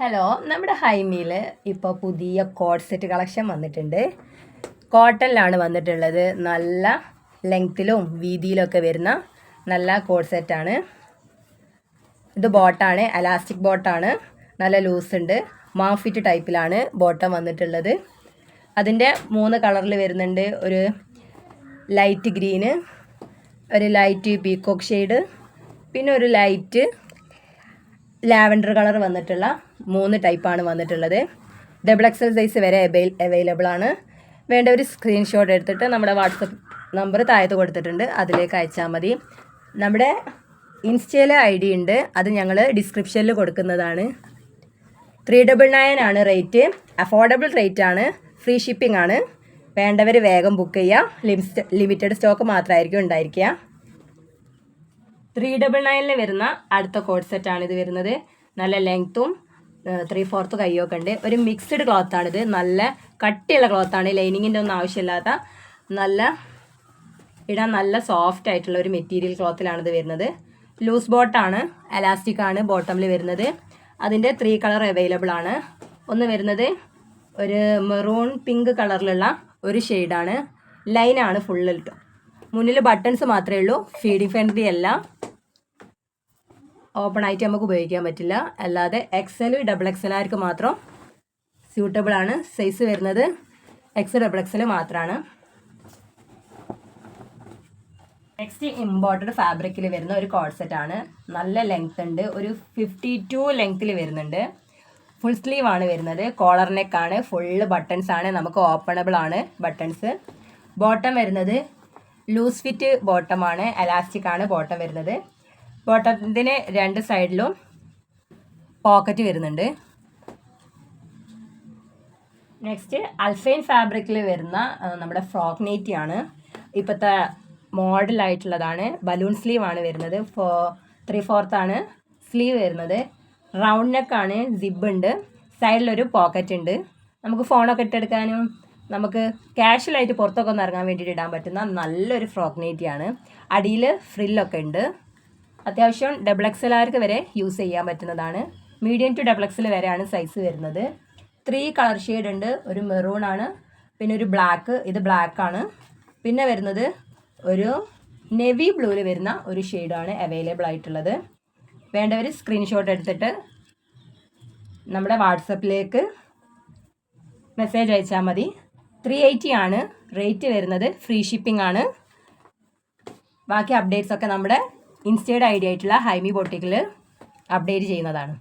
Hello, നമ്മുടെ ഹൈമിയിൽ ഇപ്പോൾ പുതിയ കോഡ് സെറ്റ് കളക്ഷൻ വന്നിട്ടുണ്ട്. കോട്ടണിലാണ് വന്നിട്ടുള്ളത്. നല്ല ലെങ്ത്തിലും വീതിയിലൊക്കെ വരുന്ന നല്ല കോഡ് സെറ്റാണ്. ഇത് ബോട്ടാണ്, എലാസ്റ്റിക് ബോട്ടാണ്. നല്ല ലൂസ് ഉണ്ട്. മാഫിറ്റ് ടൈപ്പിലാണ് ബോട്ടം വന്നിട്ടുള്ളത്. അതിൻ്റെ 3 കളറിൽ വരുന്നുണ്ട്. ഒരു ലൈറ്റ് ഗ്രീന്, ഒരു ലൈറ്റ് പീക്കോക്ക് ഷെയ്ഡ്, പിന്നെ ഒരു ലൈറ്റ് ലാവൻഡർ കളർ വന്നിട്ടുള്ള 3 ടൈപ്പാണ് വന്നിട്ടുള്ളത്. ഡബിൾ എക്സൽ സൈസ് വരെ അവൈലബിൾ ആണ്. വേണ്ട ഒരു സ്ക്രീൻഷോട്ട് എടുത്തിട്ട് നമ്മുടെ വാട്സപ്പ് നമ്പർ താഴത്ത് കൊടുത്തിട്ടുണ്ട്, അതിലേക്ക് അയച്ചാൽ മതി. നമ്മുടെ ഇൻസ്റ്റയിൽ ID ഉണ്ട്, അത് ഞങ്ങൾ ഡിസ്ക്രിപ്ഷനിൽ കൊടുക്കുന്നതാണ്. 399 ആണ് റേറ്റ്. അഫോർഡബിൾ റേറ്റ് ആണ്. ഫ്രീ ഷിപ്പിംഗ് ആണ്. വേണ്ടവർ വേഗം ബുക്ക് ചെയ്യുക. ലിമിറ്റഡ് സ്റ്റോക്ക് മാത്രമായിരിക്കും ഉണ്ടായിരിക്കുക. 399 വരുന്ന അടുത്ത കോഡ് സെറ്റാണ് ഇത് വരുന്നത്. നല്ല ലെങ്ത്തും 3/4 കയ്യൊക്കെ ഉണ്ട്. ഒരു മിക്സ്ഡ് ക്ലോത്താണിത്. നല്ല കട്ടിയുള്ള ക്ലോത്താണ്. ലൈനിങ്ങിൻ്റെ ഒന്നും ആവശ്യമില്ലാത്ത ഇടാൻ നല്ല സോഫ്റ്റ് ആയിട്ടുള്ള ഒരു മെറ്റീരിയൽ ക്ലോത്തിലാണിത് വരുന്നത്. ലൂസ് ബോട്ടാണ്, എലാസ്റ്റിക് ആണ് ബോട്ടമിൽ വരുന്നത്. അതിൻ്റെ 3 കളർ അവൈലബിൾ ആണ്. ഒന്ന് വരുന്നത് ഒരു മെറൂൺ പിങ്ക് കളറിലുള്ള ഒരു ഷെയ്ഡാണ്. ലൈനാണ് ഫുള്ള്. മുന്നിൽ ബട്ടൺസ് മാത്രമേ ഉള്ളൂ. ഫീഡിങ് ഫ്രണ്ട്ലി അല്ല. ഓപ്പൺ ആയിട്ട് നമുക്ക് ഉപയോഗിക്കാൻ പറ്റില്ല. അല്ലാതെ XL ഡബിൾ XL മാത്രം സ്യൂട്ടബിൾ ആണ്. സൈസ് വരുന്നത് XL ഡബിൾ XL മാത്രമാണ്. നെക്സ്റ്റ് ഇമ്പോർട്ടഡ് ഫാബ്രിക്കിൽ വരുന്ന ഒരു കോഡ് സെറ്റ് ആണ്. നല്ല ലെങ്ത് ഉണ്ട്. ഒരു 52 ലെങ്ത്തിൽ വരുന്നുണ്ട്. ഫുൾ സ്ലീവ് ആണ് വരുന്നത്. കോളർ നെക്ക് ആണ്. ഫുള്ള് ബട്ടൺസ് ആണ്. നമുക്ക് ഓപ്പണബിൾ ആണ് ബട്ടൺസ്. ബോട്ടം വരുന്നത് ലൂസ് ഫിറ്റ് ബോട്ടമാണ്. എലാസ്റ്റിക് ആണ് ബോട്ടം വരുന്നത്. ബോട്ടത്തിൻ്റെ 2 സൈഡിലും പോക്കറ്റ് വരുന്നുണ്ട്. നെക്സ്റ്റ് അൽഫൈൻ ഫാബ്രിക്കിൽ വരുന്ന നമ്മുടെ ഫ്രോക്ക് നൈറ്റി ആണ്. ഇപ്പോഴത്തെ മോഡലായിട്ടുള്ളതാണ്. ബലൂൺ സ്ലീവ് ആണ് വരുന്നത്. 3/4 ആണ് സ്ലീവ് വരുന്നത്. റൗണ്ട് നെക്കാണ്. സിബ് ഉണ്ട്. സൈഡിലൊരു പോക്കറ്റ് ഉണ്ട്. നമുക്ക് ഫോണൊക്കെ ഇട്ടെടുക്കാനും നമുക്ക് കാഷ്വലായിട്ട് പുറത്തൊക്കെ ഒന്ന് ഇറങ്ങാൻ വേണ്ടിയിട്ട് ഇടാൻ പറ്റുന്ന നല്ലൊരു ഫ്രോക്ക് നൈറ്റിയാണ്. അടിയിൽ ഫ്രില്ലൊക്കെ ഉണ്ട്. അത്യാവശ്യം ഡബിൾ XL വരെ യൂസ് ചെയ്യാൻ പറ്റുന്നതാണ്. മീഡിയം ടു ഡബിൾ XL വരെയാണ് സൈസ് വരുന്നത്. 3 കളർ ഷെയ്ഡ് ഉണ്ട്. ഒരു മെറൂൺ ആണ്, പിന്നെ ഒരു ബ്ലാക്ക്. ഇത് ബ്ലാക്ക് ആണ്. പിന്നെ വരുന്നത് ഒരു നെവി ബ്ലൂവിൽ വരുന്ന ഒരു ഷെയ്ഡാണ് അവൈലബിൾ ആയിട്ടുള്ളത്. വേണ്ടവർ സ്ക്രീൻഷോട്ട് എടുത്തിട്ട് നമ്മുടെ വാട്സപ്പിലേക്ക് മെസ്സേജ് അയച്ചാൽ മതി. 380 ആണ് റേറ്റ് വരുന്നത്. ഫ്രീ ഷിപ്പിംഗ് ആണ്. ബാക്കി അപ്ഡേറ്റ്സ് ഒക്കെ നമ്മുടെ ഇൻസ്റ്റയുടെ ID ആയിട്ടുള്ള ഹൈമി ബൊട്ടിക്കിൽ അപ്ഡേറ്റ് ചെയ്യുന്നതാണ്.